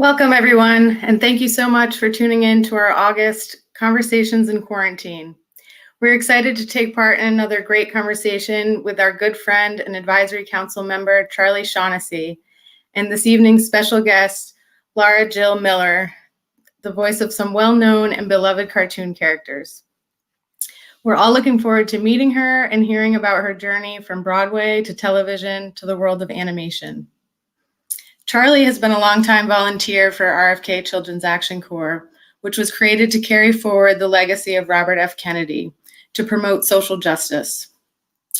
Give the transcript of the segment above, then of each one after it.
Welcome, everyone, and thank you so much for tuning in to our August Conversations in Quarantine. We're excited to take part in another great conversation with our good friend and advisory council member, Charlie Shaughnessy, and this evening's special guest, Lara Jill Miller, the voice of some well-known and beloved cartoon characters. We're all looking forward to meeting her and hearing about her journey from Broadway to television to the world of animation. Charlie has been a longtime volunteer for RFK Children's Action Corps, which was created to carry forward the legacy of Robert F. Kennedy to promote social justice.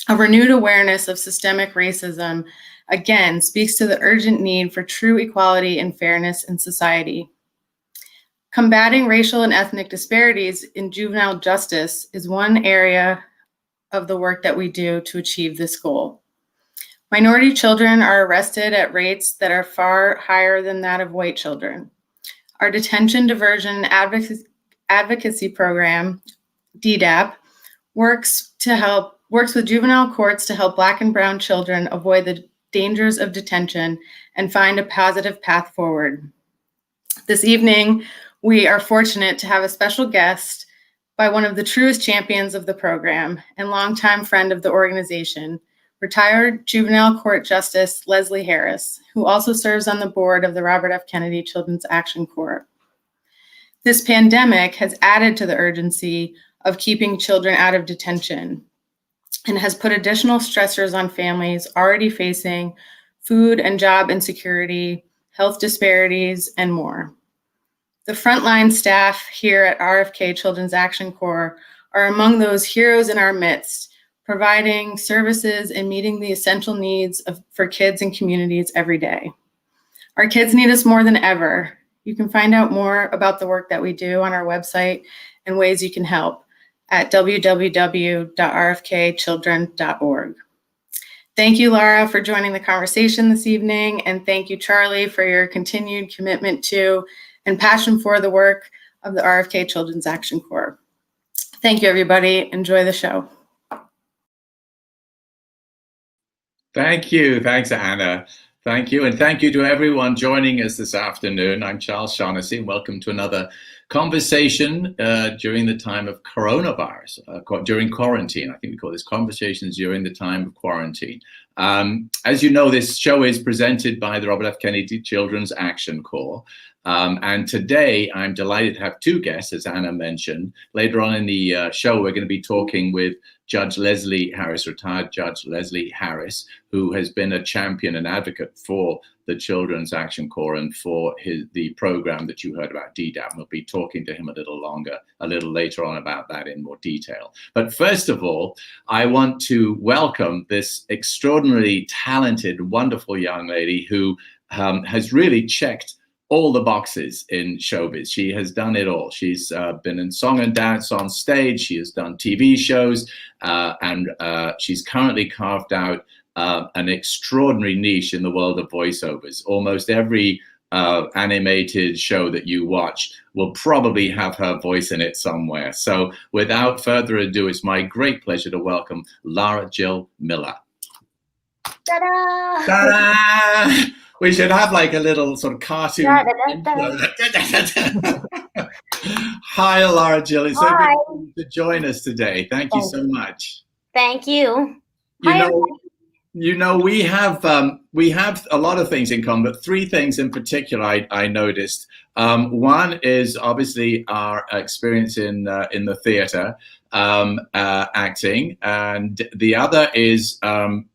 A renewed awareness of systemic racism, again, speaks to the urgent need for true equality and fairness in society. Combating racial and ethnic disparities in juvenile justice is one area of the work that we do to achieve this goal. Minority children are arrested at rates that are far higher than that of white children. Our Detention Diversion Advocacy Program, DDAP, works with juvenile courts to help Black and brown children avoid the dangers of detention and find a positive path forward. This evening, we are fortunate to have a special guest by one of the truest champions of the program and longtime friend of the organization, retired juvenile court justice Leslie Harris, who also serves on the board of the Robert F. Kennedy Children's Action Corps. This pandemic has added to the urgency of keeping children out of detention and has put additional stressors on families already facing food and job insecurity, health disparities, and more. The frontline staff here at RFK Children's Action Corps are among those heroes in our midst, providing services and meeting the essential needs for kids and communities every day. Our kids need us more than ever. You can find out more about the work that we do on our website and ways you can help at www.rfkchildren.org. Thank you, Lara, for joining the conversation this evening, and thank you, Charlie, for your continued commitment to and passion for the work of the RFK Children's Action Corps. Thank you, everybody. Enjoy the show. Thank you. Thanks, Anna. Thank you. And thank you to everyone joining us this afternoon. I'm Charles Shaughnessy, and welcome to another conversation during the time of coronavirus, during quarantine. I think we call this conversations during the time of quarantine. As you know, this show is presented by the Robert F. Kennedy Children's Action Corps. And today I'm delighted to have two guests, as Anna mentioned. Later on in the show, we're going to be talking with Judge Leslie Harris, retired Judge Leslie Harris, who has been a champion and advocate for the Children's Action Corps and for the program that you heard about, DDAP. We'll be talking to him a little later on about that in more detail. But first of all, I want to welcome this extraordinarily talented, wonderful young lady who has really checked all the boxes in showbiz. She has done it all. She's been in song and dance on stage. She has done TV shows, and she's currently carved out an extraordinary niche in the world of voiceovers. Almost every animated show that you watch will probably have her voice in it somewhere. So without further ado, it's my great pleasure to welcome Lara Jill Miller. Ta-da! Ta-da! We should have like a little sort of cartoon. Hi, Lara Jill. It's so good to join us today. Thank you so much. Thank you. You know, we have a lot of things in common, but three things in particular I noticed. One is obviously our experience in the theater, acting, and the other is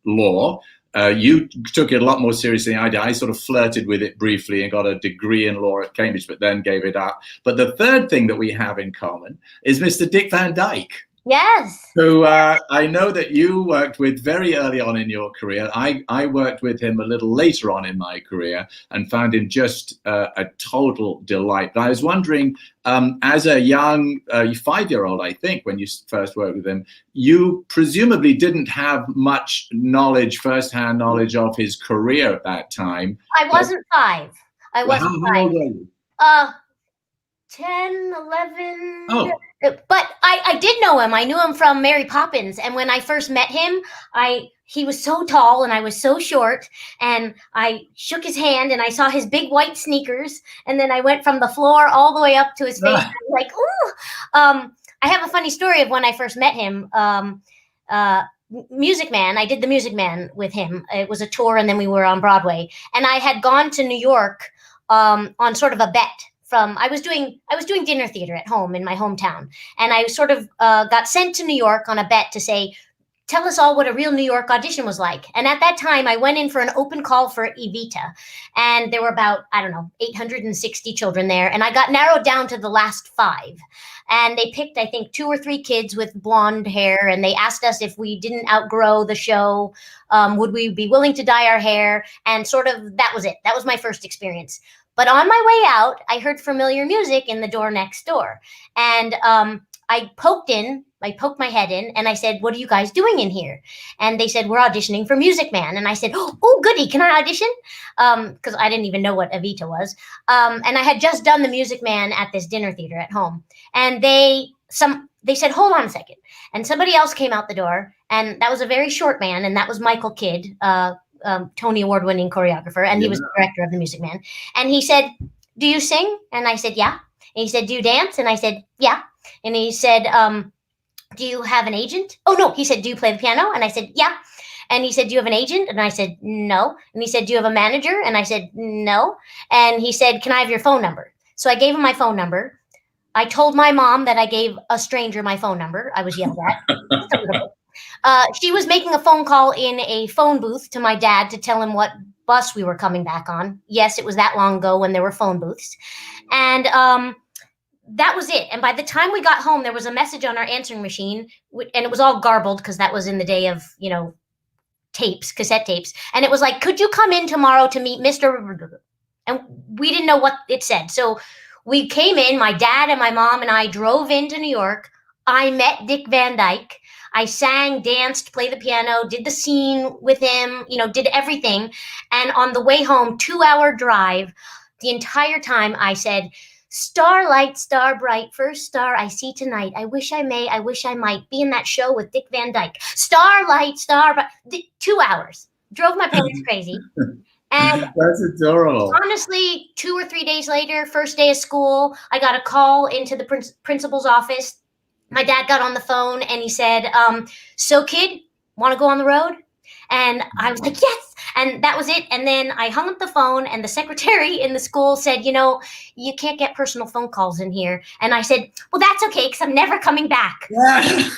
law. You took it a lot more seriously than I did. I sort of flirted with it briefly and got a degree in law at Cambridge, but then gave it up. But the third thing that we have in common is Mr. Dick Van Dyke. Yes. Who I know that you worked with very early on in your career. I worked with him a little later on in my career and found him just a total delight. But I was wondering, as a young 5-year-old, I think, when you first worked with him, you presumably didn't have much knowledge, firsthand knowledge of his career at that time. I wasn't 5. I wasn't 5. How old were you? 10, 11. Oh, But I did know him. I knew him from Mary Poppins. And when I first met him, he was so tall and I was so short. And I shook his hand and I saw his big white sneakers. And then I went from the floor all the way up to his face. I was like, ooh. I have a funny story of when I first met him. Music Man. I did the Music Man with him. It was a tour, and then we were on Broadway. And I had gone to New York on sort of a bet. I was doing dinner theater at home in my hometown, and I sort of got sent to New York on a bet to say, tell us all what a real New York audition was like. And at that time, I went in for an open call for Evita, and there were about, I don't know, 860 children there, and I got narrowed down to the last 5. And they picked, I think, 2 or 3 kids with blonde hair, and they asked us if we didn't outgrow the show, would we be willing to dye our hair? And sort of that was it. That was my first experience. But on my way out, I heard familiar music in the door next door. And I poked my head in, and I said, what are you guys doing in here? And they said, we're auditioning for Music Man. And I said, oh, goody, can I audition? Because I didn't even know what Evita was. And I had just done the Music Man at this dinner theater at home. And they said, hold on a second. And somebody else came out the door, and that was a very short man, and that was Michael Kidd, Tony Award-winning choreographer, and he was the director of the Music Man. And he said, do you sing? And I said, yeah. And he said, do you dance? And I said, yeah. And he said, do you have an agent? Oh, no. He said, do you play the piano? And I said, yeah. And he said, do you have an agent? And I said, no. And he said, do you have a manager? And I said, no. And he said, can I have your phone number? So I gave him my phone number. I told my mom that I gave a stranger my phone number. I was yelled at. She was making a phone call in a phone booth to my dad to tell him what bus we were coming back on. Yes, it was that long ago when there were phone booths. And that was it. And by the time we got home, there was a message on our answering machine, and it was all garbled because that was in the day of, cassette tapes. And it was like, could you come in tomorrow to meet Mr. And we didn't know what it said. So we came in, my dad and my mom and I drove into New York. I met Dick Van Dyke. I sang, danced, played the piano, did the scene with him, did everything. And on the way home, 2-hour drive, the entire time I said, starlight, star bright, first star I see tonight. I wish I may, I wish I might be in that show with Dick Van Dyke. Starlight, star bright, 2 hours. Drove my parents crazy. And that's adorable. Honestly, 2 or 3 days later, first day of school, I got a call into the principal's office. My dad got on the phone and he said, so kid, want to go on the road? And I was like, yes. And that was it. And then I hung up the phone, and the secretary in the school said, you can't get personal phone calls in here. And I said, well, that's okay, because I'm never coming back. Yeah.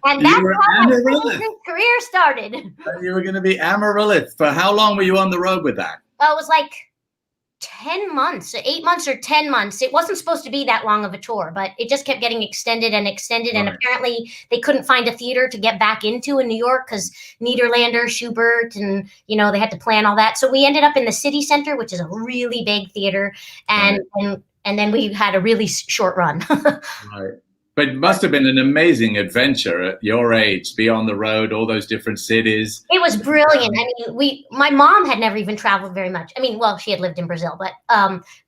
And that's how my career started. You were going to be Amaryllis. For how long were you on the road with that? It was like 10 months, 8 months or 10 months. It wasn't supposed to be that long of a tour, but it just kept getting extended and extended. Right. And apparently they couldn't find a theater to get back into in New York because Niederlander, Schubert, and, they had to plan all that. So we ended up in the City Center, which is a really big theater. And, right. and then we had a really short run. Right. But it must have been an amazing adventure at your age, be on the road, all those different cities. It was brilliant. I mean, my mom had never even traveled very much. I mean, well, she had lived in Brazil, but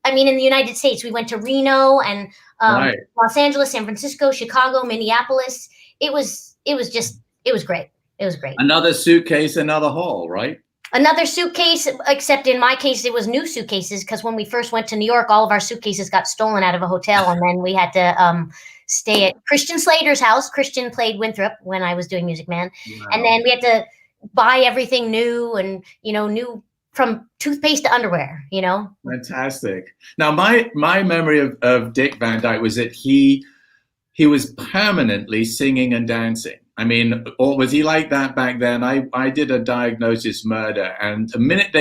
in the United States, we went to Reno and right. Los Angeles, San Francisco, Chicago, Minneapolis. It was great. It was great. Another suitcase, another haul, right? Another suitcase, except in my case, it was new suitcases because when we first went to New York, all of our suitcases got stolen out of a hotel, and then we had to stay at Christian Slater's house. Christian played Winthrop when I was doing Music Man. Wow. And then we had to buy everything new and, new from toothpaste to underwear, Fantastic. Now, my memory of Dick Van Dyke was that he was permanently singing and dancing. I mean, or was he like that back then? I did a Diagnosis Murder, and the minute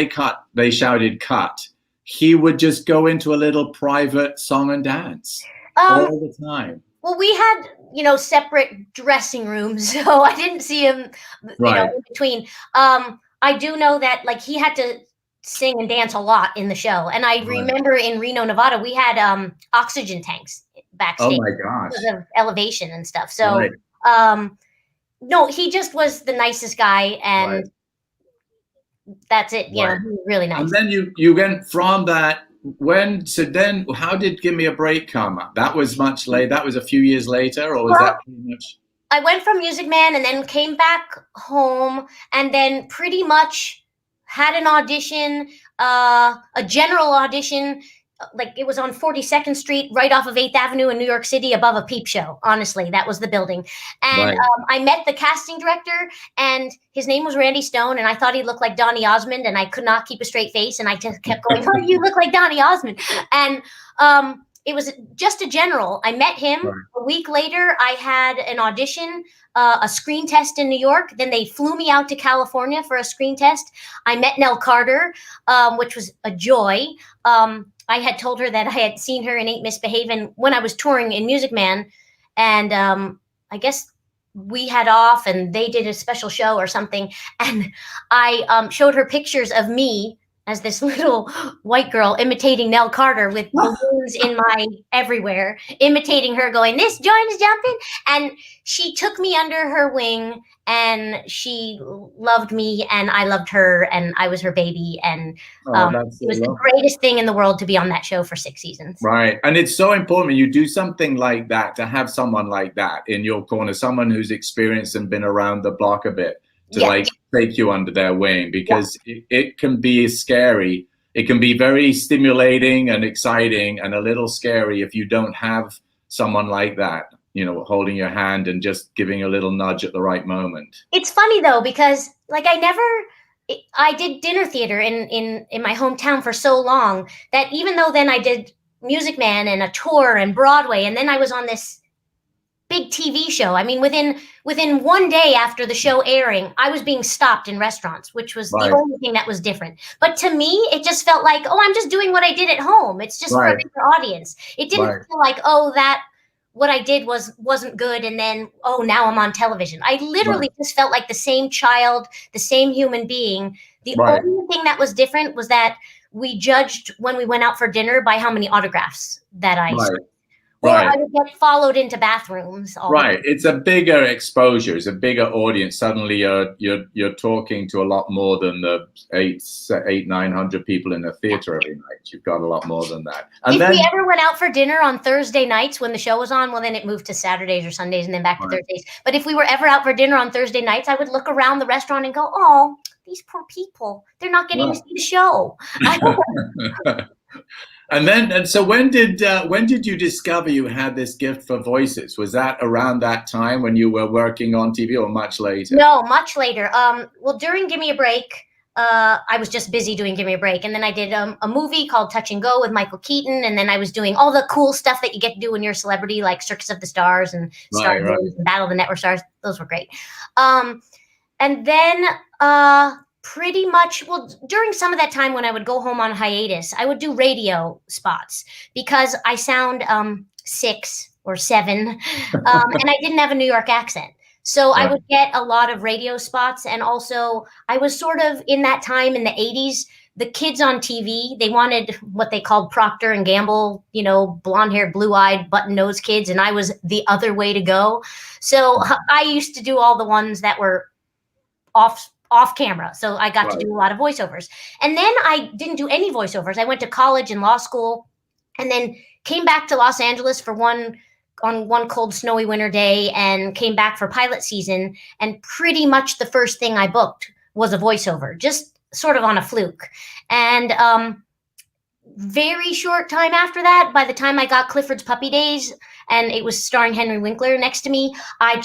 they shouted cut, he would just go into a little private song and dance all the time. Well, we had, separate dressing rooms, so I didn't see him, right. In between. I do know that, he had to sing and dance a lot in the show. And I remember in Reno, Nevada, we had oxygen tanks backstage. Oh, my gosh. Because of elevation and stuff. So, right. No, he just was the nicest guy, and that's it. He was really nice. And then you went from that so then how did Give Me a Break come up? That was much later. That was a few years later, or was Well, that pretty much? I went from Music Man and then came back home and then pretty much had an audition, a general audition. Like it was on 42nd Street, right off of 8th Avenue in New York City, above a peep show. Honestly, that was the building. And Right. I met the casting director, and his name was Randy Stone, and I thought he looked like Donny Osmond, and I could not keep a straight face, and I just kept going, "Oh, you look like Donny Osmond." And it was just a general. I met him. Right. A week later, I had an audition, a screen test in New York. Then they flew me out to California for a screen test. I met Nell Carter, which was a joy. I had told her that I had seen her in Ain't Misbehavin' when I was touring in Music Man. And I guess we had off and they did a special show or something. And I showed her pictures of me as this little white girl imitating Nell Carter with balloons in my everywhere, imitating her going, "This joint is jumping." And she took me under her wing and she loved me and I loved her and I was her baby. And That's it was so the lovely. greatest thing in the world to be on that show for 6 seasons. Right. And it's so important when you do something like that, to have someone like that in your corner, someone who's experienced and been around the block a bit, to Yeah. like take you under their wing, because it can be scary. It can be very stimulating and exciting and a little scary if you don't have someone like that, you know, holding your hand and just giving a little nudge at the right moment. It's funny though, because like I did dinner theater in my hometown for so long that even though then I did Music Man and a tour and Broadway, and then I was on this big TV show. I mean, within one day after the show airing, I was being stopped in restaurants, which was Right. the only thing that was different. But to me, it just felt like, oh, I'm just doing what I did at home. It's just for a Right. bigger audience. It didn't Right. feel like, oh, that what I did wasn't good, and then oh, now I'm on television. I literally just felt like the same child, the same human being. The Right. only thing that was different was that we judged when we went out for dinner by how many autographs that I Right. or Right. I would get followed into bathrooms. Right. It's a bigger exposure. It's a bigger audience. Suddenly you're talking to a lot more than the 900 people in the theater every night. You've got a lot more than that. And If then, we ever went out for dinner on Thursday nights when the show was on, well, then it moved to Saturdays or Sundays and then back to Right. Thursdays. But if we were ever out for dinner on Thursday nights, I would look around the restaurant and go, oh, these poor people, they're not getting to Right. see the show. and so when did you discover you had this gift for voices? Was that around that time when you were working on TV, or much later? No, much later. Well, during Give Me a Break, I was just busy doing Give Me a Break. And then I did a movie called Touch and Go with Michael Keaton. And then I was doing all the cool stuff that you get to do when you're a celebrity, like Circus of the Stars and Star Right. Wars and Battle of the Network Stars. Those were great. And then pretty much, well, during some of that time when I would go home on hiatus, I would do radio spots because I sound 6 or 7 and I didn't have a New York accent. So I Right. would get a lot of radio spots. And also I was sort of in that time in the 80s, the kids on TV, they wanted what they called Procter and Gamble, you know, blonde haired, blue eyed, button nosed kids. And I was the other way to go. So I used to do all the ones that were off camera. So I got to do a lot of voiceovers. And then I didn't do any voiceovers. I went to college and law school and then came back to Los Angeles on one cold, snowy winter day and came back for pilot season. And pretty much the first thing I booked was a voiceover, just sort of on a fluke. And very short time after that, by the time I got Clifford's Puppy Days and it was starring Henry Winkler next to me, I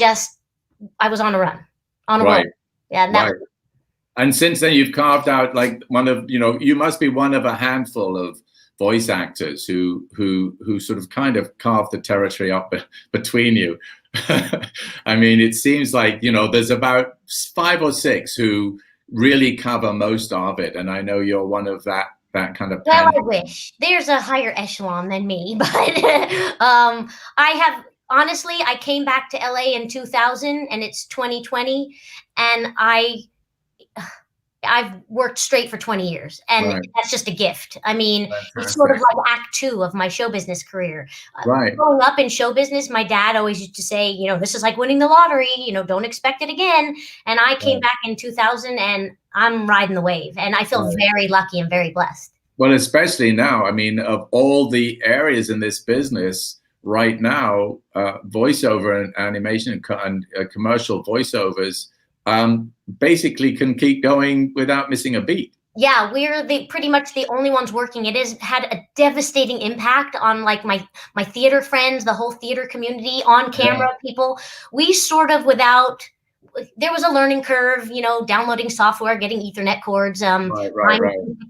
was on a run, on a roll. Yeah. And that was, And since then, you've carved out like you must be one of a handful of voice actors who sort of kind of carved the territory up between you. I mean, it seems like, there's about 5 or 6 who really cover most of it. And I know you're one of that kind of. Well, I wish there's a higher echelon than me, but honestly, I came back to LA in 2000 and it's 2020 and I've worked straight for 20 years and that's just a gift. I mean, it's sort of like act 2 of my show business career. Growing up in show business, my dad always used to say, this is like winning the lottery, don't expect it again. And I came back in 2000 and I'm riding the wave and I feel very lucky and very blessed. Well, especially now, I mean, of all the areas in this business right now, voiceover and animation and commercial voiceovers basically can keep going without missing a beat. Yeah, we're pretty much the only ones working. It has had a devastating impact on like my theater friends, the whole theater community, on camera people. We sort of there was a learning curve, you know, downloading software, getting Ethernet cords, right.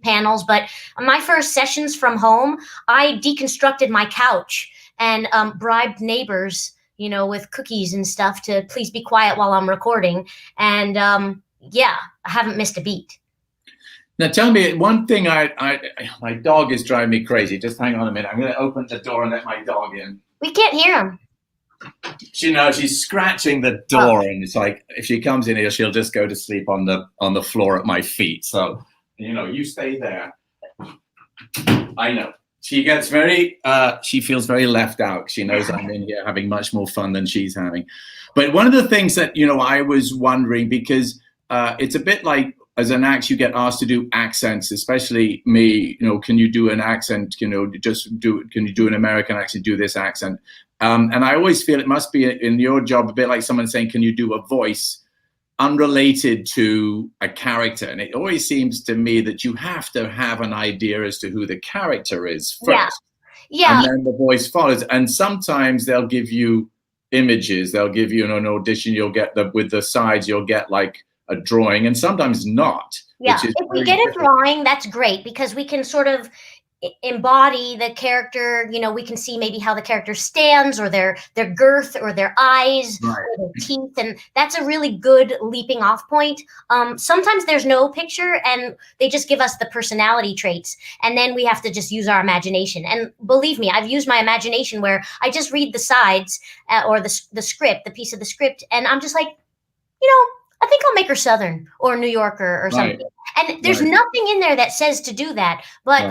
panels. But my first sessions from home, I deconstructed my couch and bribed neighbors, you know, with cookies and stuff to please be quiet while I'm recording. And yeah, I haven't missed a beat. Now, tell me one thing. My dog is driving me crazy. Just hang on a minute. I'm going to open the door and let my dog in. We can't hear him. You know, she's scratching the door, and it's like if she comes in here, she'll just go to sleep on the floor at my feet. So, you know, you stay there. I know she gets she feels very left out. She knows I'm in here having much more fun than she's having. But one of the things that, you know, I was wondering, because it's a bit like, as an act, you get asked to do accents, especially me, you know, can you do an accent, you know, can you do an American accent, do this accent? And I always feel it must be in your job a bit like someone saying, can you do a voice unrelated to a character? And it always seems to me that you have to have an idea as to who the character is first. Yeah. And then the voice follows. And sometimes they'll give you images, they'll give you an audition, you'll get with the sides, you'll get like a drawing, and sometimes not. Yeah, if we get a drawing, that's great, because we can sort of embody the character. You know, we can see maybe how the character stands, or their girth, or their eyes, or their teeth, and that's a really good leaping off point. Sometimes there's no picture, and they just give us the personality traits, and then we have to just use our imagination. And believe me, I've used my imagination where I just read the sides or the script, the piece of the script, and I'm just like, you know, I think I'll make her Southern or New Yorker or something. And there's nothing in there that says to do that. But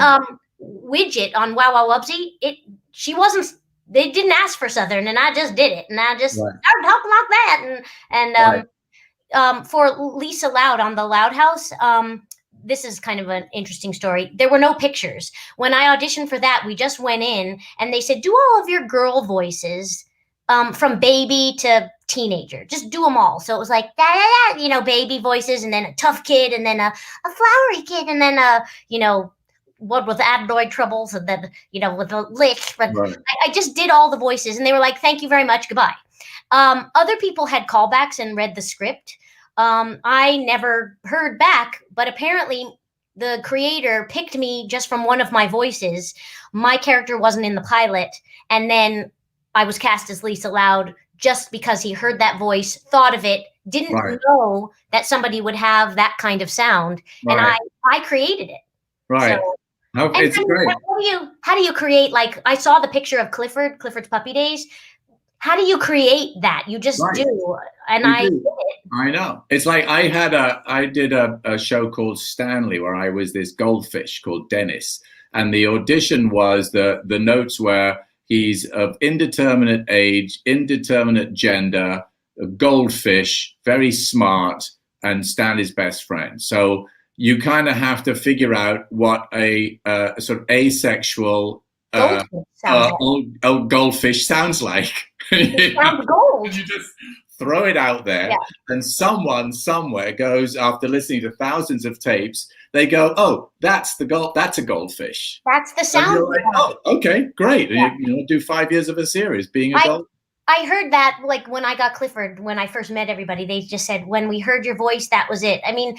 Widget on Wow Wow Wubsy, they didn't ask for Southern, and I just did it. And I just started talking like that. And for Lisa Loud on The Loud House, this is kind of an interesting story. There were no pictures. When I auditioned for that, we just went in and they said, do all of your girl voices from baby to teenager, just do them all. So it was like you know, baby voices, and then a tough kid, and then a flowery kid, and then you know, what with adenoid troubles, and then, you know, with a lick. But I just did all the voices, and they were like, thank you very much, goodbye. Other people had callbacks and read the script. I never heard back, but apparently the creator picked me just from one of my voices. My character wasn't in the pilot, and then I was cast as Lisa Loud just because he heard that voice, thought of it, didn't know that somebody would have that kind of sound, and I created it. Right. So, it's great. How do you create, like, I saw the picture of Clifford's Puppy Days. How do you create that? You just do. And I did it. I know. It's like I did a show called Stanley, where I was this goldfish called Dennis, and the audition was the notes were, he's of indeterminate age, indeterminate gender, a goldfish, very smart, and Stanley's best friend. So you kind of have to figure out what a sort of asexual goldfish sounds like. It sounds gold. You just throw it out there, and someone somewhere goes, after listening to thousands of tapes, they go, oh, that's a goldfish. That's the sound. And you're like, oh, okay, great. Yeah. You know, do 5 years of a series being a goldfish. I heard that, like, when I got Clifford, when I first met everybody, they just said, when we heard your voice, that was it. I mean,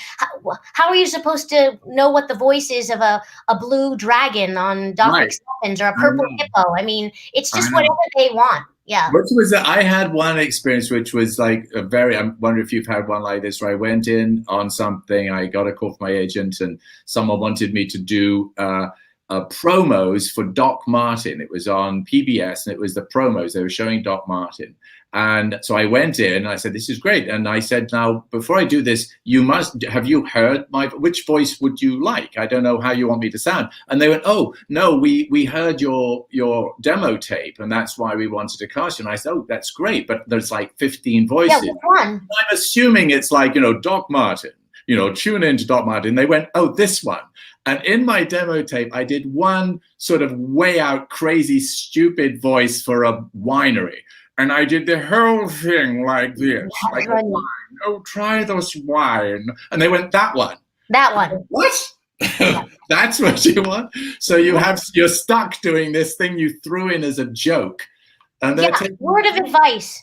how are you supposed to know what the voice is of a blue dragon on Doc McStuffins or a purple hippo? I mean, it's just whatever they want. Yeah. Which was I had one experience which was like I wonder if you've had one like this, where I went in on something, I got a call from my agent, and someone wanted me to do promos for Doc Martin. It was on PBS, and it was the promos. They were showing Doc Martin. And so I went in and I said, this is great. And I said, now, before I do this, have you heard which voice would you like? I don't know how you want me to sound. And they went, oh, no, we heard your demo tape, and that's why we wanted to cast you. And I said, oh, that's great, but there's like 15 voices. Yeah, which one? I'm assuming it's like, you know, Doc Martin, tune into Doc Martin. They went, oh, this one. And in my demo tape, I did one sort of way out crazy, stupid voice for a winery. And I did the whole thing like this. Like, oh, try this wine. And they went, that one. That one. What? That's what you want? So you're stuck doing this thing you threw in as a joke. And word of advice.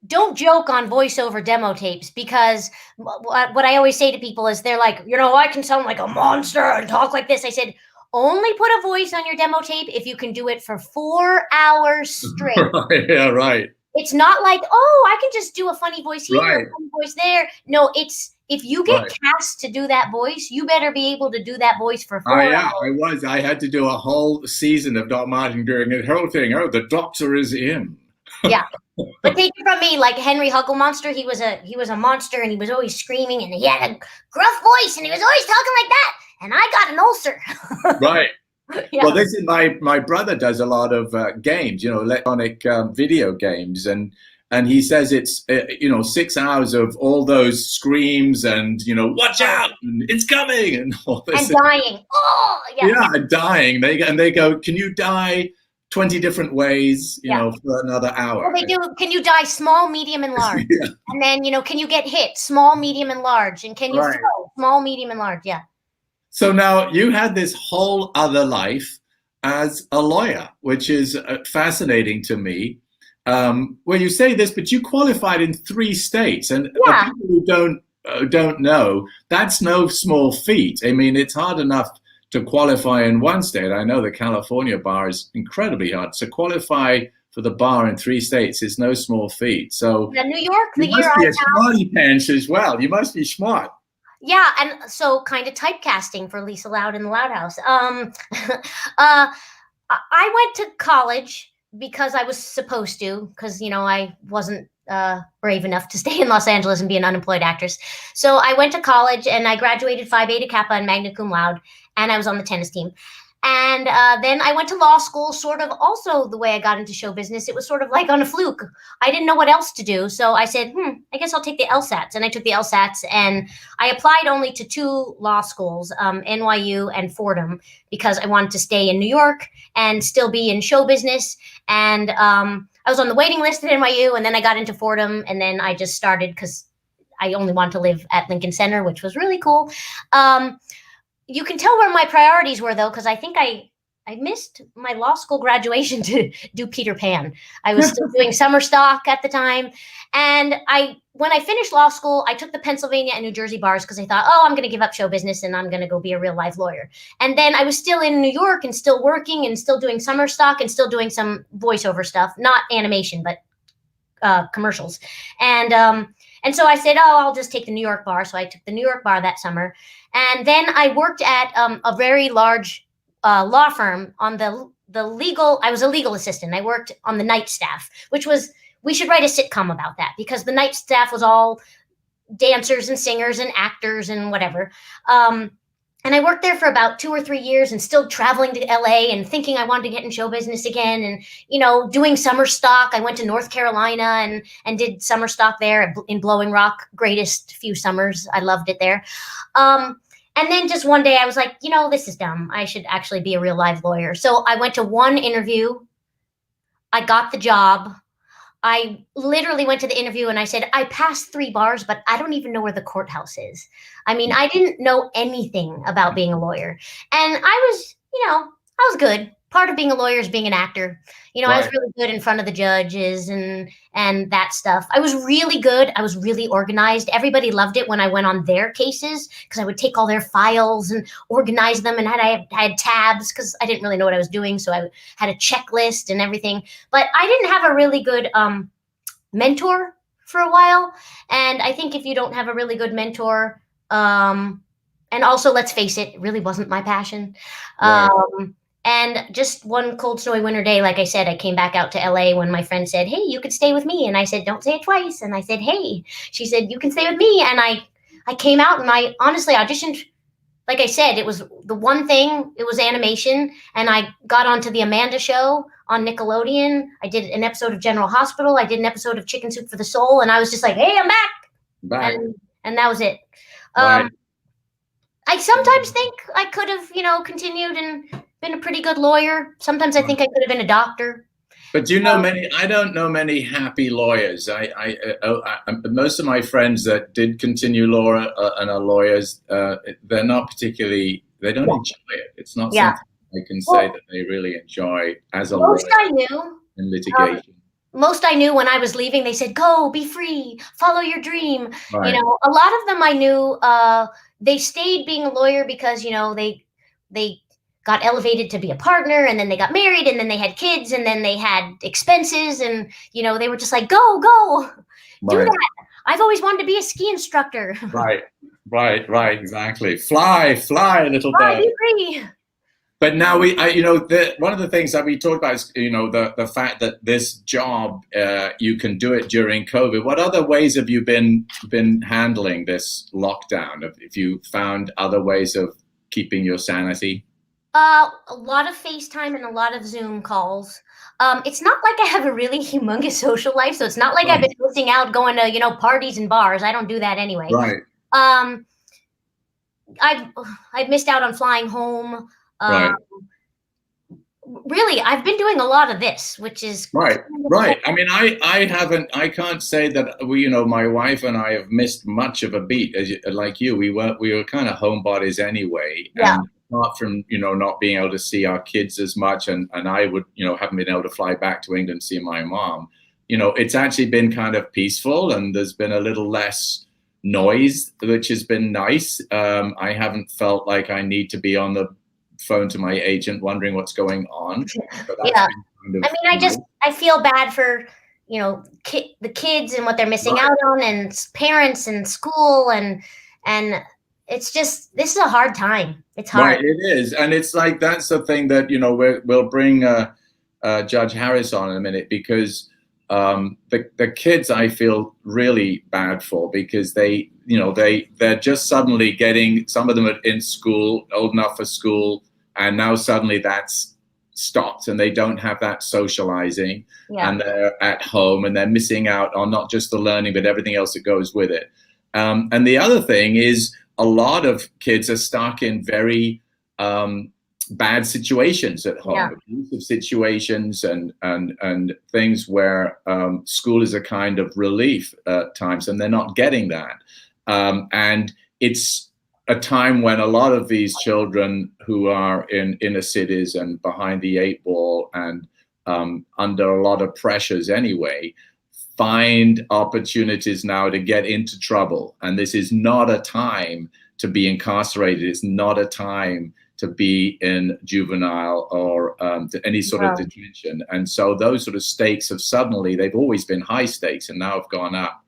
Don't joke on voiceover demo tapes, because what I always say to people is they're like, I can sound like a monster and talk like this. I said, only put a voice on your demo tape if you can do it for 4 hours straight. Yeah, right. It's not like, I can just do a funny voice here, a funny voice there. No, it's if you get cast to do that voice, you better be able to do that voice for 4 hours. I had to do a whole season of Doc Martin doing the whole thing. Oh, the doctor is in. Yeah. But take it from me, like Henry Hugglemonster, he was a monster, and he was always screaming, and he had a gruff voice, and he was always talking like that. And I got an ulcer. Right. Yeah. Well, this is my brother does a lot of games, electronic video games, and he says it's 6 hours of all those screams and watch out, and it's coming, and all this. And dying. Oh, yeah. Yeah, dying. They go, can you die 20 different ways, for another hour? Well, they do. Can you die small, medium, and large? Yeah. And then, can you get hit small, medium, and large? And can you throw small, medium, and large? Yeah. So now you had this whole other life as a lawyer, which is fascinating to me. Well, you say this, but you qualified in 3 states, and people who don't know, that's no small feat. I mean, it's hard enough to qualify in 1 state. I know the California bar is incredibly hard. So qualify for the bar in 3 states is no small feet. So New York, you must be a smarty pants as well. You must be smart. Yeah, and so kind of typecasting for Lisa Loud in the Loud House. I went to college because I was supposed to, because I wasn't brave enough to stay in Los Angeles and be an unemployed actress. So I went to college, and I graduated Phi Beta Kappa and magna cum laude, and I was on the tennis team. And then I went to law school, sort of also the way I got into show business. It was sort of like on a fluke. I didn't know what else to do. So I said, I guess I'll take the LSATs. And I took the LSATs, and I applied only to 2 law schools, NYU and Fordham, because I wanted to stay in New York and still be in show business. And I was on the waiting list at NYU, and then I got into Fordham, and then I just started because I only wanted to live at Lincoln Center, which was really cool. You can tell where my priorities were, though, because I think I missed my law school graduation to do Peter Pan. I was still doing summer stock at the time. And when I finished law school, I took the Pennsylvania and New Jersey bars because I thought, I'm going to give up show business and I'm going to go be a real life lawyer. And then I was still in New York and still working and still doing summer stock and still doing some voiceover stuff, not animation, but commercials. And so I said, I'll just take the New York bar. So I took the New York bar that summer. And then I worked at a very large law firm on the legal. I was a legal assistant. I worked on the night staff, which was, we should write a sitcom about that, because the night staff was all dancers and singers and actors and whatever. And I worked there for about 2 or 3 years, and still traveling to LA and thinking I wanted to get in show business again, and, doing summer stock. I went to North Carolina and did summer stock there in Blowing Rock. Greatest few summers. I loved it there. And then just one day I was like, this is dumb. I should actually be a real live lawyer. So I went to one interview. I got the job. I literally went to the interview and I said, I passed 3 bars, but I don't even know where the courthouse is. I mean, I didn't know anything about being a lawyer. And I was good. Part of being a lawyer is being an actor. Right. I was really good in front of the judges and that stuff. I was really good. I was really organized. Everybody loved it when I went on their cases, because I would take all their files and organize them, and I had tabs because I didn't really know what I was doing. So I had a checklist and everything. But I didn't have a really good mentor for a while. And I think if you don't have a really good mentor, and also, let's face it really wasn't my passion. Right. And just one cold, snowy winter day, like I said, I came back out to LA when my friend said, hey, you could stay with me. And I said, don't say it twice. And I said, hey. She said, you can stay with me. And I came out, and I honestly auditioned. Like I said, it was the one thing. It was animation. And I got onto the Amanda Show on Nickelodeon. I did an episode of General Hospital. I did an episode of Chicken Soup for the Soul. And I was just like, hey, I'm back. Bye. And that was it. Right. I sometimes think I could have, continued and been a pretty good lawyer. Sometimes I think I could have been a doctor. But do you know many? I don't know many happy lawyers. Most of my friends that did continue law and are lawyers, they're not particularly. They don't enjoy it. It's not Yeah. something I can say that they really enjoy as a Most lawyer I knew. in litigation. Most I knew when I was leaving, they said, "Go, be free, follow your dream." Right. A lot of them I knew, they stayed being a lawyer because, they got elevated to be a partner, and then they got married, and then they had kids, and then they had expenses, and, they were just like, go, do Right. that. I've always wanted to be a ski instructor. Right. Exactly. Fly, little Fly, bird. be free. But now one of the things that we talked about is, the fact that this job, you can do it during COVID. What other ways have you been handling this lockdown? Have you found other ways of keeping your sanity? A lot of FaceTime and a lot of Zoom calls. It's not like I have a really humongous social life, so it's not like I've been missing out going to, parties and bars. I don't do that anyway. Right. I've missed out on flying home. Right. Really, I've been doing a lot of this, which is right. I mean, I can't say that my wife and I have missed much of a beat. Like you, we were kind of homebodies anyway. Yeah. And apart from, not being able to see our kids as much, and I would, haven't been able to fly back to England to see my mom, it's actually been kind of peaceful, and there's been a little less noise, which has been nice. I haven't felt like I need to be on the phone to my agent wondering what's going on. So yeah. I feel bad for, the kids and what they're missing out on, and parents and school, and it's just, this is a hard time. It's hard. Right, it is. And it's like, that's the thing that, we'll bring Judge Harris on in a minute, because the kids I feel really bad for, because they're just suddenly getting, some of them are in school, old enough for school, and now suddenly that's stopped, and they don't have that socializing, and they're at home, and they're missing out on not just the learning, but everything else that goes with it. And the other thing is, a lot of kids are stuck in very bad situations at home, abusive situations, and things where school is a kind of relief at times, and they're not getting that. And it's a time when a lot of these children who are in inner cities and behind the 8 ball and under a lot of pressures anyway, find opportunities now to get into trouble. And this is not a time to be incarcerated. It's not a time to be in juvenile or to any sort of detention. And so those sort of stakes have suddenly, they've always been high stakes, and now have gone up.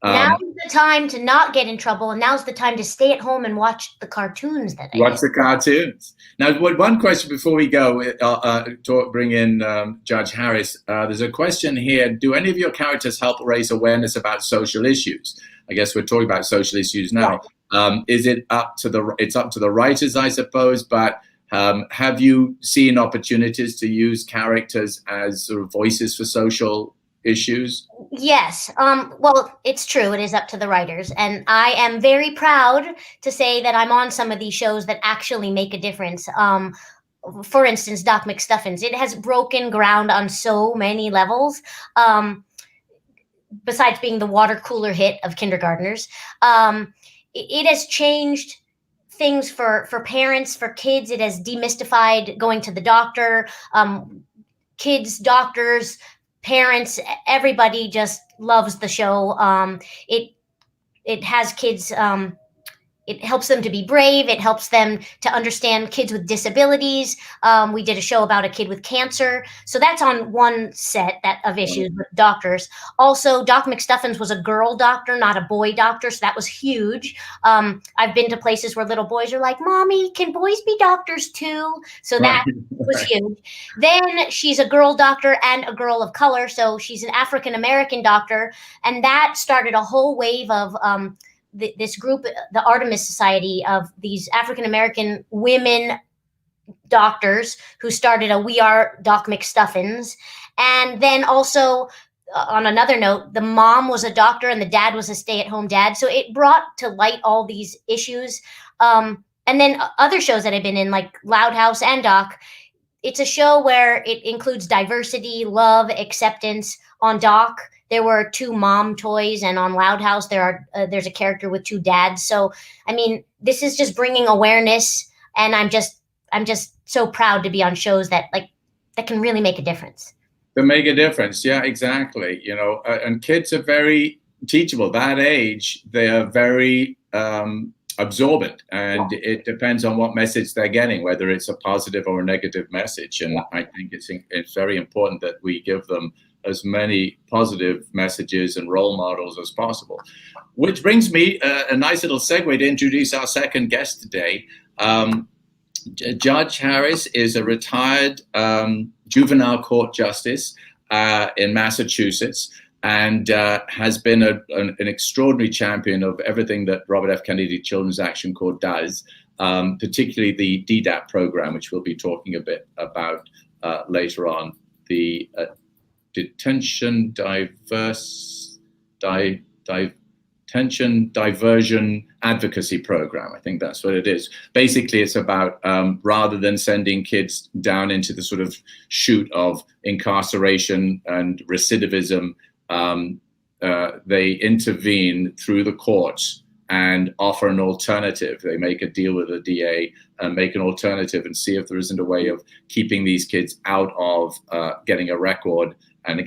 Now's the time to not get in trouble, and now's the time to stay at home and watch the cartoons that I watch the cartoons. Now, one question before we go, bring in Judge Harris. There's a question here. Do any of your characters help raise awareness about social issues? I guess we're talking about social issues now. Is it up to the writers, I suppose, but have you seen opportunities to use characters as sort of voices for social issues? Yes. Well, it's true. It is up to the writers. And I am very proud to say that I'm on some of these shows that actually make a difference. For instance, Doc McStuffins. It has broken ground on so many levels. Besides being the water cooler hit of kindergartners, it has changed things for parents, for kids. It has demystified going to the doctor. Kids, doctors, parents, everybody just loves the show. It has kids, it helps them to be brave. It helps them to understand kids with disabilities. We did a show about a kid with cancer. So that's on one set of issues with doctors. Also, Doc McStuffins was a girl doctor, not a boy doctor. So that was huge. I've been to places where little boys are like, "Mommy, can boys be doctors too?" So that was huge. Then she's a girl doctor and a girl of color. So she's an African-American doctor. And that started a whole wave of this group, the Artemis Society, of these African-American women doctors who started a We Are Doc McStuffins. And then also on another note, the mom was a doctor and the dad was a stay-at-home dad. So it brought to light all these issues. And then other shows that I've been in, like Loud House and Doc, it's a show where it includes diversity, love, acceptance. On Doc, there were 2 mom toys, and on Loud House, there's a character with 2 dads. So, I mean, this is just bringing awareness, and I'm just so proud to be on shows that can really make a difference. To make a difference, yeah, exactly. You know, and kids are very teachable. That age, they are very absorbent, and it depends on what message they're getting, whether it's a positive or a negative message. And I think it's very important that we give them as many positive messages and role models as possible. Which brings me a nice little segue to introduce our second guest today. Judge Harris is a retired juvenile court justice in Massachusetts, and has been an extraordinary champion of everything that Robert F. Kennedy Children's Action Court does, particularly the DDAP program, which we'll be talking a bit about later on, the Detention Diversion Advocacy Program. I think that's what it is. Basically, it's about rather than sending kids down into the sort of chute of incarceration and recidivism, they intervene through the courts and offer an alternative. They make a deal with the DA and make an alternative and see if there isn't a way of keeping these kids out of getting a record and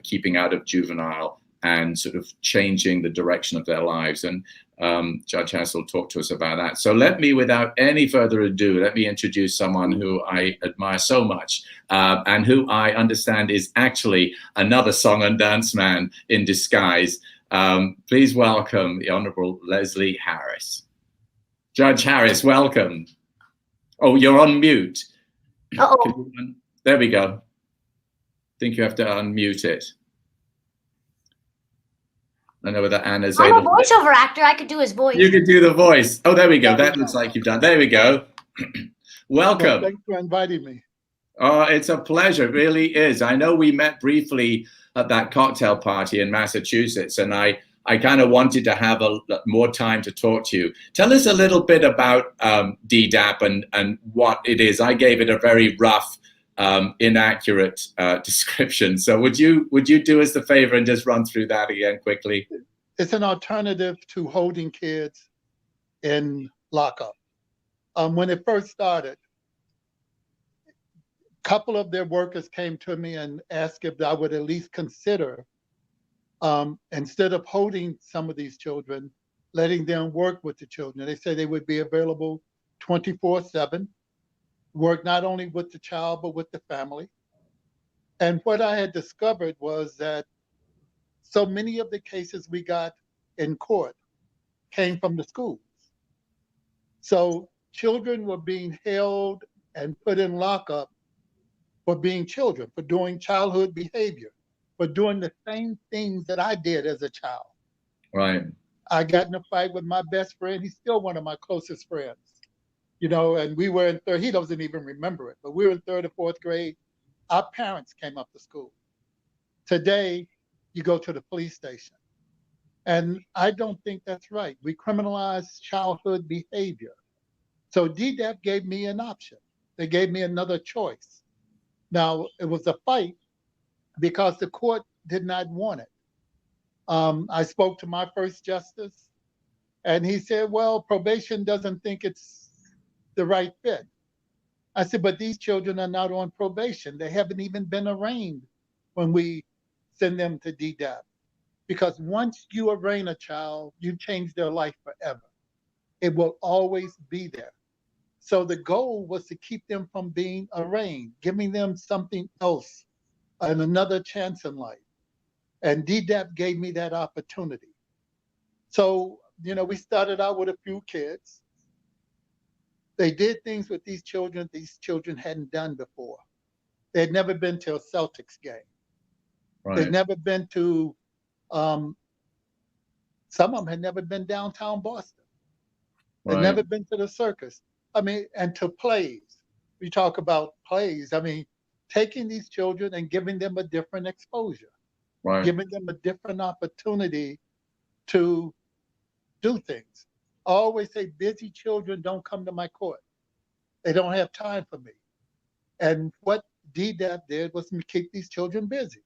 keeping out of juvenile and sort of changing the direction of their lives. And Judge Harris will talk to us about that. So without any further ado, let me introduce someone who I admire so much and who I understand is actually another song and dance man in disguise. Please welcome the Honorable Leslie Harris. Judge Harris, welcome. Oh, you're on mute. Uh-oh. There we go. I think you have to unmute it. I know whether Anna's I'm able a voiceover actor. I could do his voice. You could do the voice. Oh, there we go. That looks like you've done. There we go. Welcome. Well, thanks for inviting me. Oh, it's a pleasure. It really is. I know we met briefly at that cocktail party in Massachusetts, and I kind of wanted to have more time to talk to you. Tell us a little bit about DDAP and what it is. I gave it a very rough, inaccurate description. So would you do us the favor and just run through that again quickly? It's an alternative to holding kids in lockup. When it first started, a couple of their workers came to me and asked if I would at least consider, instead of holding some of these children, letting them work with the children. They said they would be available 24/7. Work not only with the child, but with the family. And what I had discovered was that so many of the cases we got in court came from the schools. So children were being held and put in lockup for being children, for doing childhood behavior, for doing the same things that I did as a child. Right. I got in a fight with my best friend. He's still one of my closest friends. You know, and we were in third, he doesn't even remember it, but we were in 3rd or 4th grade. Our parents came up to school. Today, you go to the police station. And I don't think that's right. We criminalize childhood behavior. So DDAP gave me an option. They gave me another choice. Now, it was a fight because the court did not want it. I spoke to my first justice, and he said, well, probation doesn't think it's the right fit. I said, but these children are not on probation. They haven't even been arraigned when we send them to DDAP. Because once you arraign a child, you change their life forever. It will always be there. So the goal was to keep them from being arraigned, giving them something else and another chance in life. And DDAP gave me that opportunity. So, you know, we started out with a few kids. They did things with these children hadn't done before. They had never been to a Celtics game. Right. They'd never been to, some of them had never been downtown Boston. They'd Right. never been to the circus. I mean, and to plays. We talk about plays. I mean, taking these children and giving them a different exposure. Right. giving them a different opportunity to do things. I always say busy children don't come to my court. They don't have time for me. And what DDAP did was to keep these children busy.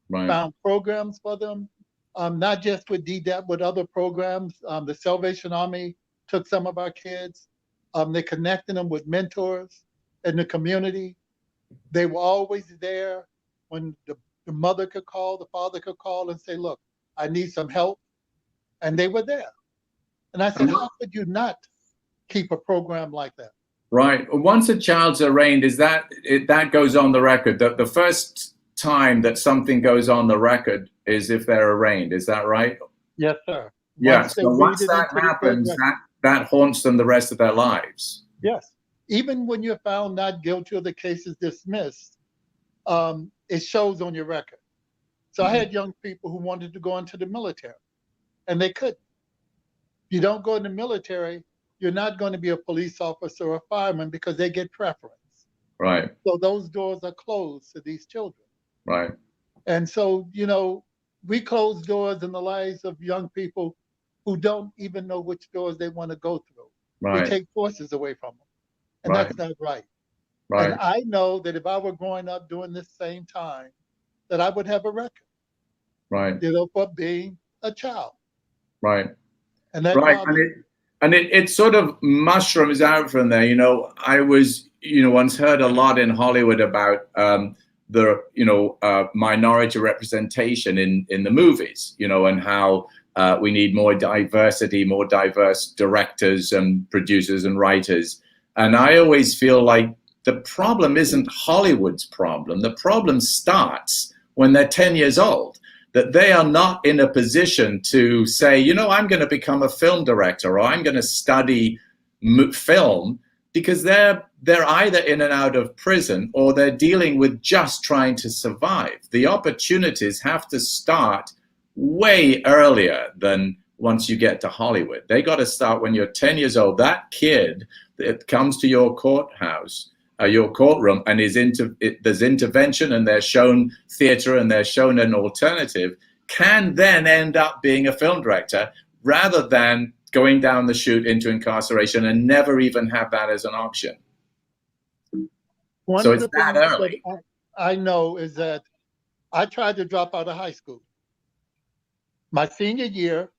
Right. Found programs for them, not just with DDAP, with other programs. The Salvation Army took some of our kids. They connected them with mentors in the community. They were always there when the mother could call, the father could call and say, look, I need some help. And they were there. And I said, how could you not keep a program like that? Right. Once a child's arraigned, that goes on the record. The first time that something goes on the record is if they're arraigned. Is that right? Yes, sir. Yeah. So once that happens, that haunts them the rest of their lives. Yes. Even when you're found not guilty or the case is dismissed, it shows on your record. So I had young people who wanted to go into the military, and they couldn't. You don't go in the military, you're not going to be a police officer or a fireman because they get preference. Right. So those doors are closed to these children. Right. And so, we close doors in the lives of young people who don't even know which doors they want to go through. Right. We take choices away from them. And Right. that's not right. Right. And I know that if I were growing up during this same time, that I would have a record. Right. For being a child. Right. And that right. And it sort of mushrooms out from there. I was, once heard a lot in Hollywood about the minority representation in the movies, and how we need more diversity, more diverse directors and producers and writers. And I always feel like the problem isn't Hollywood's problem. The problem starts when they're 10 years old, that they are not in a position to say, I'm going to become a film director, or I'm going to study film, because they're either in and out of prison, or they're dealing with just trying to survive. The opportunities have to start way earlier than once you get to Hollywood. They got to start when you're 10 years old. That kid that comes to your courthouse, your courtroom, and there's intervention, and they're shown theater, and they're shown an alternative, can then end up being a film director, rather than going down the chute into incarceration and never even have that as an option. So it's that early. I know is that I tried to drop out of high school. My senior year,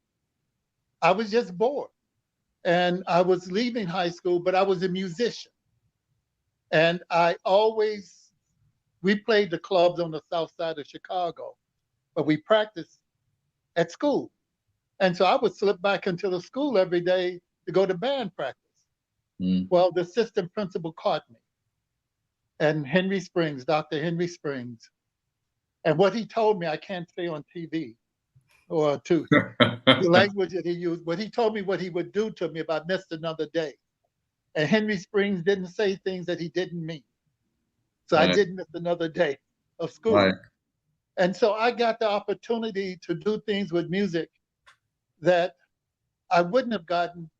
I was just bored. And I was leaving high school, but I was a musician. And we played the clubs on the south side of Chicago, but we practiced at school. And so I would slip back into the school every day to go to band practice. Well, the assistant principal caught me. And Dr. Henry Springs. And what he told me, I can't say on TV or to the language that he used, but he told me what he would do to me if I missed another day. And Henry Springs didn't say things that he didn't mean. So right. I didn't miss another day of school. Right. And so I got the opportunity to do things with music that I wouldn't have gotten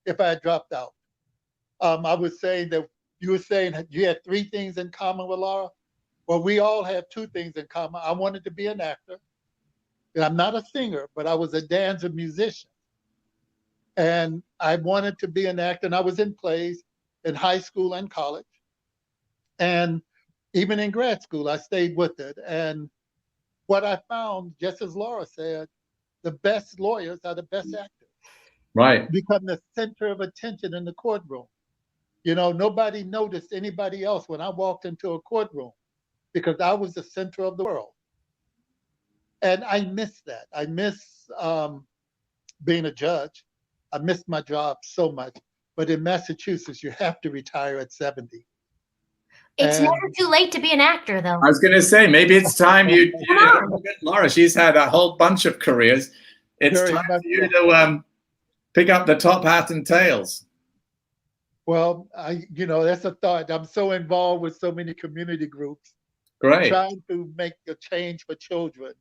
if I had dropped out. I was saying that you were saying you had 3 things in common with Lara. Well, we all have 2 things in common. I wanted to be an actor. And I'm not a singer, but I was a dancer musician. And I wanted to be an actor, and I was in plays in high school and college. And even in grad school, I stayed with it. And what I found, just as Lara said, the best lawyers are the best actors. Right. Become the center of attention in the courtroom. Nobody noticed anybody else when I walked into a courtroom because I was the center of the world. And I miss that. I miss being a judge. I miss my job so much. But in Massachusetts, you have to retire at 70. It's never too late to be an actor, though. I was going to say, maybe it's time Lara, she's had a whole bunch of careers. It's time for you to pick up the top hat and tails. Well, that's a thought. I'm so involved with so many community groups. Great. Trying to make a change for children.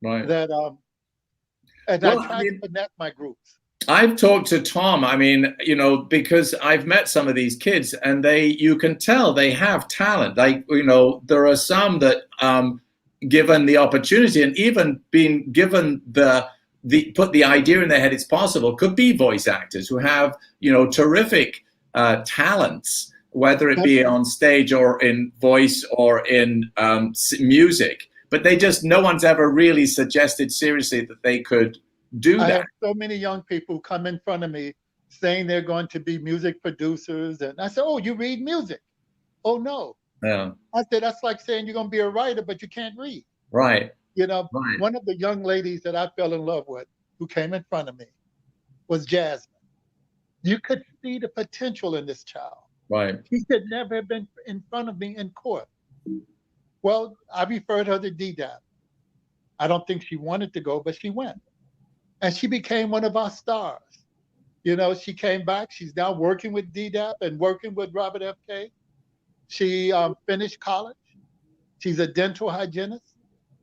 Right. That I try to connect my groups. I've talked to Tom, because I've met some of these kids, and you can tell they have talent. Like, there are some that given the opportunity and even being given put the idea in their head it's possible, could be voice actors who have, terrific talents, whether it be on stage or in voice or in music, but no one's ever really suggested seriously that they could do that. I have so many young people who come in front of me saying they're going to be music producers, and I said, "Oh, you read music?" "Oh, no." Yeah. I said, "That's like saying you're going to be a writer, but you can't read." Right. Right. One of the young ladies that I fell in love with who came in front of me was Jasmine. You could see the potential in this child. Right. She should never have been in front of me in court. Well, I referred her to DDAP. I don't think she wanted to go, but she went. And she became one of our stars. She came back. She's now working with DDAP and working with Robert F. K. She finished college. She's a dental hygienist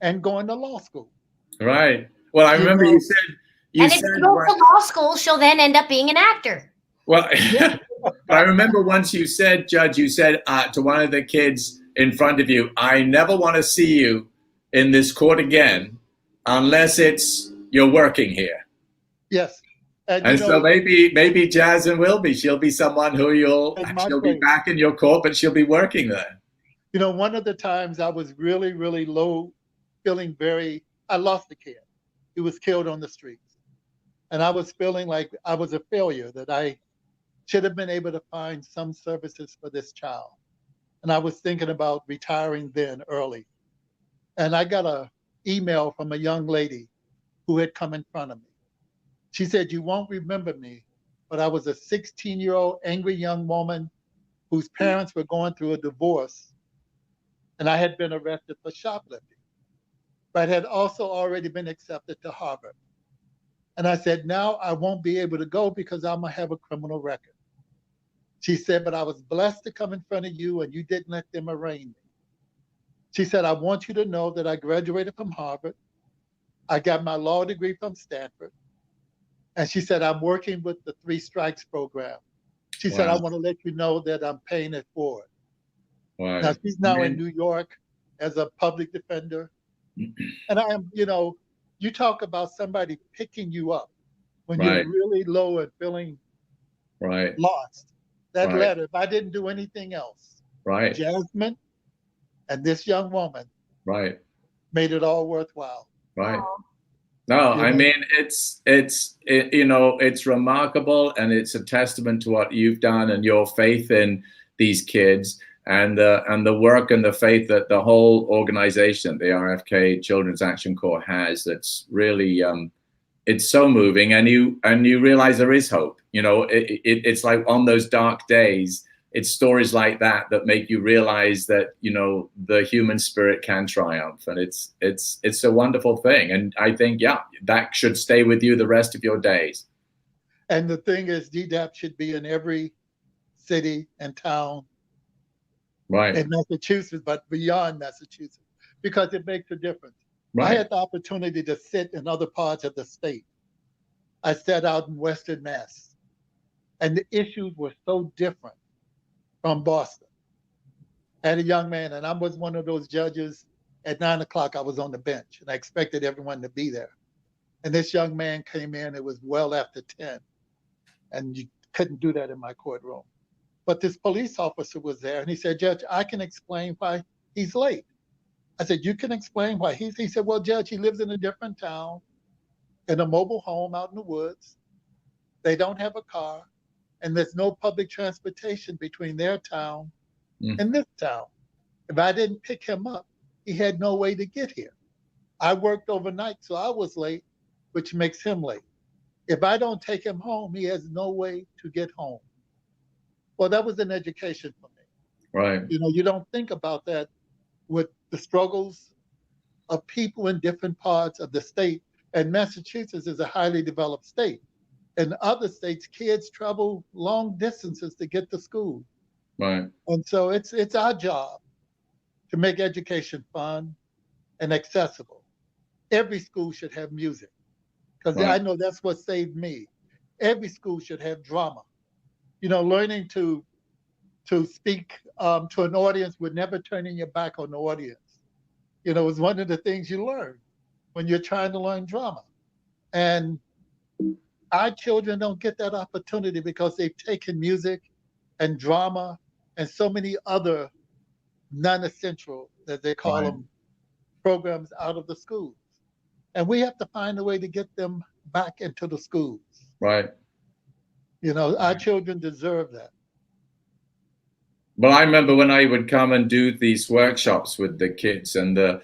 and going to law school. Right. Well, I remember you said. And if she goes to law school, she'll then end up being an actor. Well, I remember once you said, Judge, you said to one of the kids in front of you, "I never want to see you in this court again unless you're working here." Yes. And so maybe Jasmine will be. She'll be someone who she'll be back in your court, but she'll be working there. One of the times I was really, really low, I lost a kid. He was killed on the streets. And I was feeling like I was a failure, that I should have been able to find some services for this child. And I was thinking about retiring then early. And I got an email from a young lady who had come in front of me. She said, "You won't remember me, but I was a 16-year-old angry young woman whose parents were going through a divorce, and I had been arrested for shoplifting, but had also already been accepted to Harvard. And I said, now I won't be able to go because I'm going to have a criminal record." She said, "But I was blessed to come in front of you and you didn't let them arraign me." She said, "I want you to know that I graduated from Harvard. I got my law degree from Stanford." And she said, "I'm working with the 3 Strikes program." She said, "I want to let you know that I'm paying it forward." Wow. Now she's now in New York as a public defender. And I am, you talk about somebody picking you up when you're really low and feeling lost. That letter, if I didn't do anything else, Jasmine and this young woman made it all worthwhile. Right. No, I mean, it's remarkable, and it's a testament to what you've done and your faith in these kids and the work and the faith that the whole organization, the RFK Children's Action Corps, has. That's really it's so moving, and you realize there is hope. It's like on those dark days, it's stories like that make you realize that the human spirit can triumph, and it's a wonderful thing. And I think that should stay with you the rest of your days. And the thing is, DDAP should be in every city and town in Massachusetts, but beyond Massachusetts, because it makes a difference. I had the opportunity to sit in other parts of the state. I sat out in Western Mass, and the issues were so different from Boston. I had a young man, and I was one of those judges. At 9 o'clock, I was on the bench, and I expected everyone to be there. And this young man came in, it was well after 10, and you couldn't do that in my courtroom. But this police officer was there, and he said, "Judge, I can explain why he's late." I said, "You can explain why he said, "Well, Judge, he lives in a different town, in a mobile home out in the woods. They don't have a car, and there's no public transportation between their town and this town. If I didn't pick him up, he had no way to get here. I worked overnight, so I was late, which makes him late. If I don't take him home, he has no way to get home." Well, that was an education for me. Right. You don't think about that with the struggles of people in different parts of the state. And Massachusetts is a highly developed state. In other states, kids travel long distances to get to school. Right. And so it's our job to make education fun and accessible. Every school should have music, because I know that's what saved me. Every school should have drama. Learning to speak to an audience with never turning your back on the audience. You know, it's one of the things you learn when you're trying to learn drama. And our children don't get that opportunity because they've taken music and drama and so many other non-essential, as they call them, programs out of the schools. And we have to find a way to get them back into the schools. Right. You know, our children deserve that. Well, I remember when I would come and do these workshops with the kids, and the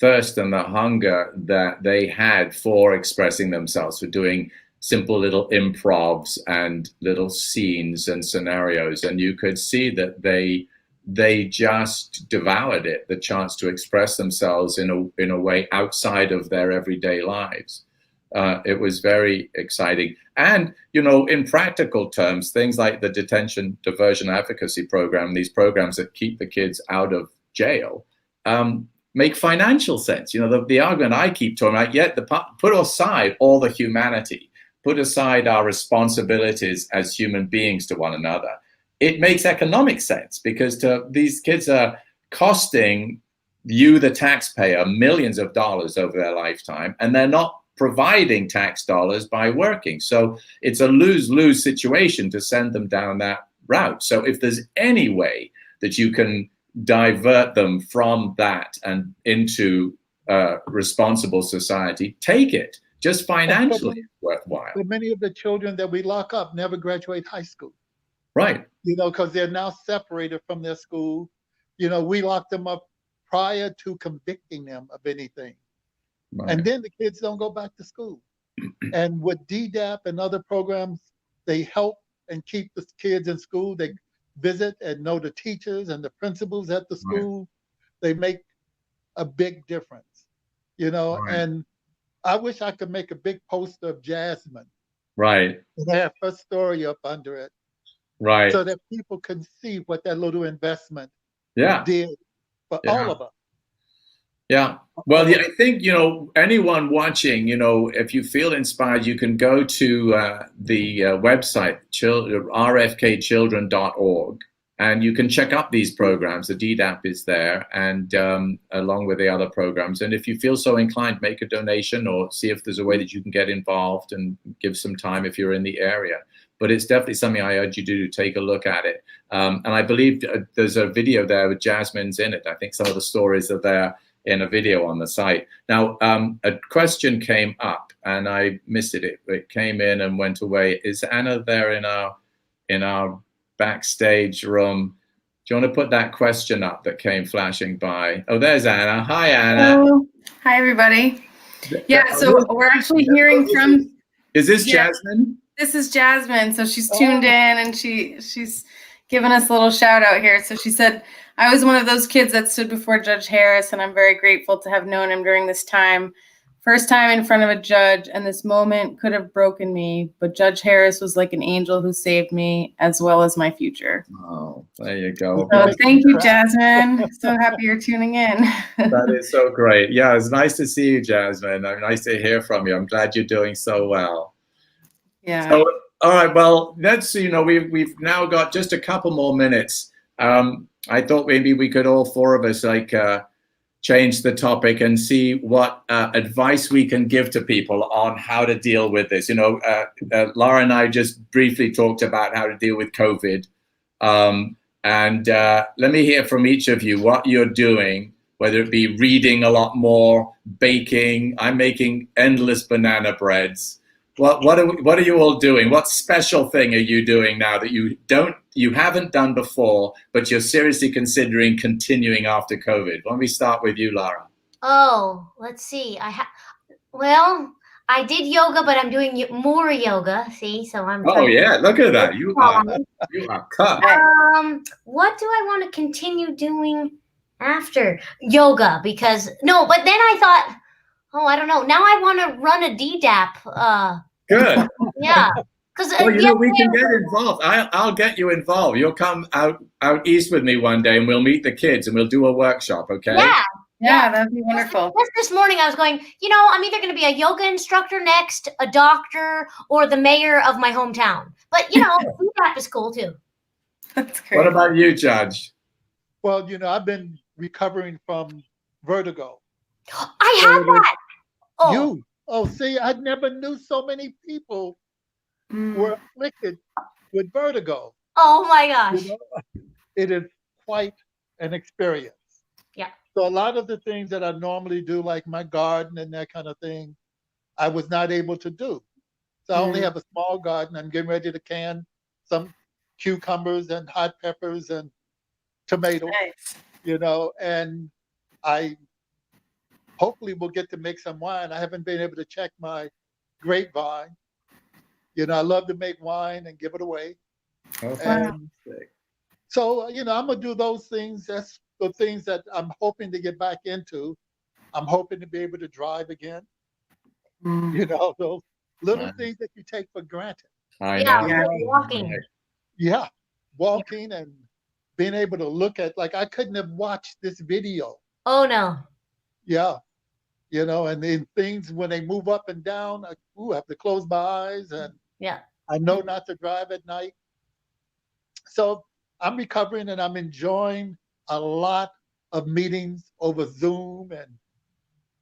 thirst and the hunger that they had for expressing themselves, for doing simple little improvs and little scenes and scenarios. And you could see that they just devoured it, the chance to express themselves in a way outside of their everyday lives. It was very exciting. And, you know, in practical terms, things like the detention diversion advocacy program, these programs that keep the kids out of jail, make financial sense. You know, the argument I keep talking about, put aside all the humanity, put aside our responsibilities as human beings to one another. It makes economic sense, because these kids are costing you, the taxpayer, millions of dollars over their lifetime, and they're not providing tax dollars by working. So it's a lose-lose situation to send them down that route. So if there's any way that you can divert them from that and into responsible society, take it. Just financially worthwhile. But many of the children that we lock up never graduate high school. Right. You know, because they're now separated from their school. You know, we lock them up prior to convicting them of anything. Right. And then the kids don't go back to school. And with DDAP and other programs, they help and keep the kids in school. They visit and know the teachers and the principals at the school. Right. They make a big difference, you know. Right. And I wish I could make a big poster of Jasmine. Right. And have her story up under it. Right. So that people can see what that little investment did for all of us. Yeah. Well, I think, you know, anyone watching, you know, if you feel inspired, you can go to the website, rfkchildren.org, and you can check out these programs. The DDAP is there, and along with the other programs. And if you feel so inclined, make a donation or see if there's a way that you can get involved and give some time if you're in the area. But it's definitely something I urge you to take a look at it. And I believe there's a video there with Jasmine's in it. I think some of the stories are there in a video on the site. Now, a question came up and I missed it. It came in and went away. Is Anna there in our backstage room? Do you want to put that question up that came flashing by? Oh, there's Anna. Hi, Anna. Hello. Hi, everybody. Yeah, so we're actually hearing from... Is this Jasmine? This is Jasmine. So she's tuned in and she's given us a little shout out here. So she said, I was one of those kids that stood before Judge Harris, and I'm very grateful to have known him during this time. First time in front of a judge, and this moment could have broken me, but Judge Harris was like an angel who saved me, as well as my future. Oh, there you go. So thank you, Jasmine. So happy you're tuning in. That is so great. Yeah, it's nice to see you, Jasmine. Nice to hear from you. I'm glad you're doing so well. Yeah. So, all right, well, let's, you know, we've now got just a couple more minutes. I thought maybe we could all four of us change the topic and see what advice we can give to people on how to deal with this. You know, Lara and I just briefly talked about how to deal with COVID. And let me hear from each of you what you're doing, whether it be reading a lot more, baking. I'm making endless banana breads. What are you all doing? What special thing are you doing now that you haven't done before, but you're seriously considering continuing after COVID? Why don't we start with you, Lara? Oh, let's see. Well, I did yoga, but I'm doing more yoga. See, so I'm. Oh yeah, look at that. You are cut. What do I want to continue doing after yoga? But then I thought, oh, I don't know. Now I want to run a DDAP. Good. Yeah. Well, you know, we can get involved. I'll get you involved. You'll come out east with me one day and we'll meet the kids and we'll do a workshop, okay? Yeah, that'd be wonderful. Just this morning I was going, you know, I'm either going to be a yoga instructor next, a doctor, or the mayor of my hometown. But, you know, DDAP is cool too. That's great. What about you, Judge? Well, you know, I've been recovering from vertigo. I have that. Oh, See, I never knew so many people were afflicted with vertigo. oh my gosh. You know, it is quite an experience. Yeah. So a lot of the things that I normally do, like my garden and that kind of thing, I was not able to do. So I only have a small garden. I'm getting ready to can some cucumbers and hot peppers and tomatoes, Nice. and I hopefully will get to make some wine. I haven't been able to check my grapevine. I love to make wine and give it away. And so, I'm going to do those things. That's the things that I'm hoping to get back into. I'm hoping to be able to drive again. Those little things that you take for granted. I know. Yeah, walking. Yeah, walking and being able to look at, like, I couldn't have watched this video. Oh no. Yeah, and then things when they move up and down, I have to close my eyes, and I know not to drive at night. So I'm recovering, and I'm enjoying a lot of meetings over Zoom and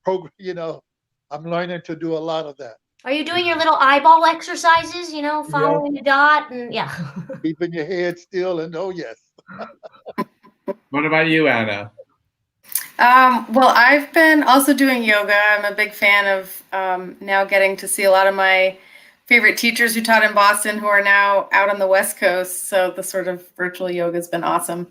program. I'm learning to do a lot of that. Are you doing your little eyeball exercises? Following the dot and Keeping your head still, and oh yes. What about you, Anna? Well, I've been also doing yoga. I'm a big fan of now getting to see a lot of my favorite teachers who taught in Boston who are now out on the West Coast. So the sort of virtual yoga has been awesome.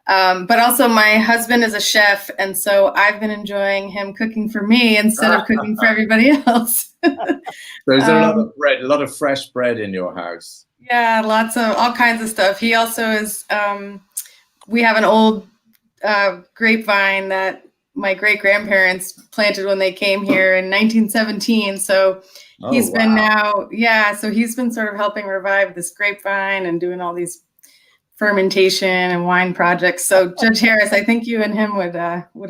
But also my husband is a chef, and so I've been enjoying him cooking for me instead of cooking for everybody else. There's a lot of bread, a lot of fresh bread in your house. Yeah, lots of all kinds of stuff. He also is, we have an old grapevine that my great-grandparents planted when they came here in 1917. So he's been so he's been sort of helping revive this grapevine and doing all these fermentation and wine projects. So Judge Harris, I think you and him would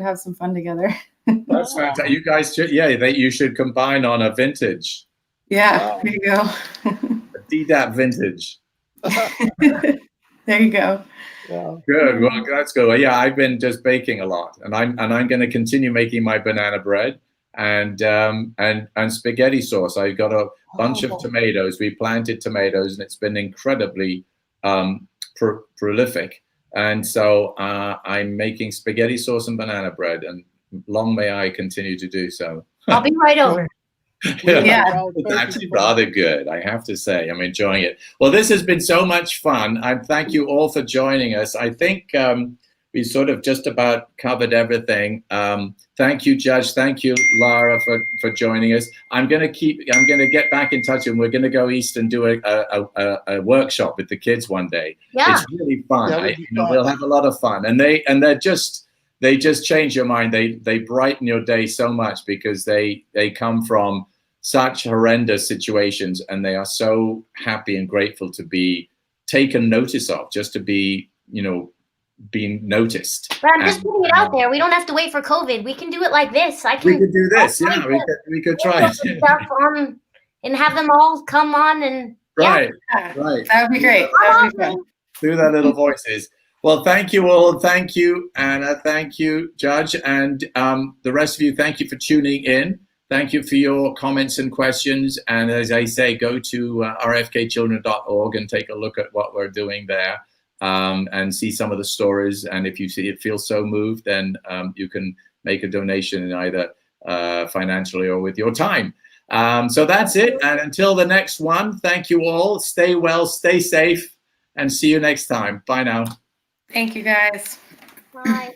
have some fun together. That's fantastic. You guys should, you should combine on a vintage. Yeah, there you go. A DDAP vintage. There you go. Yeah. Good. Well, that's good. Well, yeah, I've been just baking a lot, and I'm going to continue making my banana bread and spaghetti sauce. I got a bunch of tomatoes. We planted tomatoes, and it's been incredibly prolific. And so I'm making spaghetti sauce and banana bread, and long may I continue to do so. I'll be right over. Yeah. It's actually rather good, I have to say. I'm enjoying it. Well, this has been so much fun. I thank you all for joining us. I think we sort of just about covered everything. Thank you, Judge. Thank you, Lara, for joining us. I'm going to get back in touch, and we're going to go east and do a workshop with the kids one day. Yeah. It's really fun. Fun. We'll have a lot of fun. And they just change your mind. They brighten your day so much because they come from such horrendous situations, and they are so happy and grateful to be taken notice of, just to be, being noticed. But I'm just putting it out there. We don't have to wait for COVID. We can do it like this. We could do this. Yeah, we could try it. Stuff on and have them all come on and Right. That would be great. That would be fun. Do their little voices. Well, thank you all. Thank you, Anna. Thank you, Judge. And the rest of you, thank you for tuning in. Thank you for your comments and questions. And as I say, go to rfkchildren.org and take a look at what we're doing there and see some of the stories. And if you feel so moved, then you can make a donation either financially or with your time. So that's it. And until the next one, thank you all. Stay well, stay safe, and see you next time. Bye now. Thank you, guys. Bye.